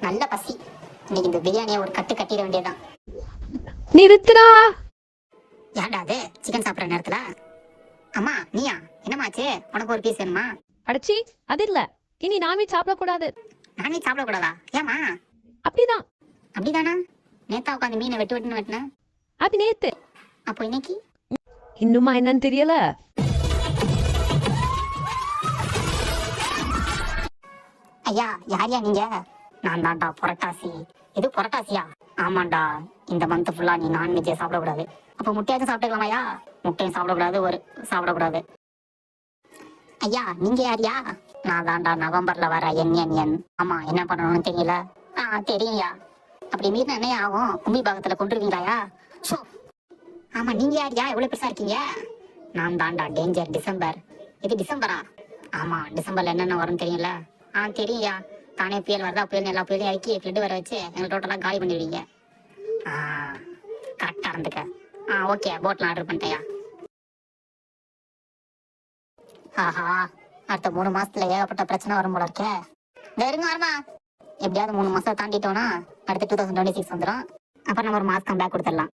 நல்ல பசி. இன்னைக்கு இந்த பிரியாணியை ஒரு கட்டு கட்டிட வேண்டியதுதான். நிறுத்துறா. ஏன்டா அது சிக்கன் சாப்பிட்ற நேரத்துல? அம்மா நீயா? என்னமாச்சு? உனக்கு ஒரு பீஸ் வேணுமா? அடச்சி, அது இல்ல. இனி நான்வெஜ் சாப்பிடக்கூடாது. நான்வெஜ் சாப்பிடக்கூடாதா? ஏமா? அப்படிதான். அப்படிதானா? நேத்தா உட்காந்து மீனை வெட்டு வெட்டுன்னு வெட்டின. அது நேத்து. அப்போ இன்னைக்கு இன்னுமா என்னன்னு தெரியல. ஐயா யாரியா நீங்க? நான் தான்டா புரட்டாசி. இது புரட்டாசியா? ஆமாண்டா, இந்த மந்த் ஃபுல்லா நீ நான்வெஜ்ஜே சாப்பிடக்கூடாது. அப்போ முட்டையாச்சும் சாப்பிட்டுக்கலாமாயா? முட்டையும் சாப்பிடக்கூடாது, ஒரு சாப்பிடக்கூடாது. ஐயா நீங்க யாரியா? நான் தான்டா நவம்பர்ல வர என். ஆமா, என்ன பண்ணணும்னு தெரியல. தெரியும்யா. அப்படி மீறின என்ன ஆகும்? கும்பி பாகத்துல கொண்டுருவீங்களாயா? ஆமா, நீங்க யாரியா? எவ்வளவு பெருசா இருக்கீங்க? நான் தான்டா டேஞ்சர் டிசம்பர். இது டிசம்பரா? ஆமா, டிசம்பர்ல என்னென்ன வரும்னு தெரியல. தெரியும்யா. தானே புயல் வருதா, புயல் எல்லா புயலையும் இறக்கி ஃப்ளட் வர வச்சு எங்களை டோட்டலா காலி பண்ணிடுவீங்க. கரெக்டா இருந்துக்க. Okay, போட்லாம் order பண்ணிட்டேயா. ஆஹா, அடுத்த 3 மாசத்துல ஏகப்பட்ட பிரச்சனை வரும் போல இருக்கே. இருங்க வரமா. எப்படியாவது 3 மாசம் தாண்டிட்டோம்னா அடுத்து 2026 வந்துடும். அப்புறம் நம்ம ஒரு மாஸ்க் பேக் கொடுத்துடலாம்.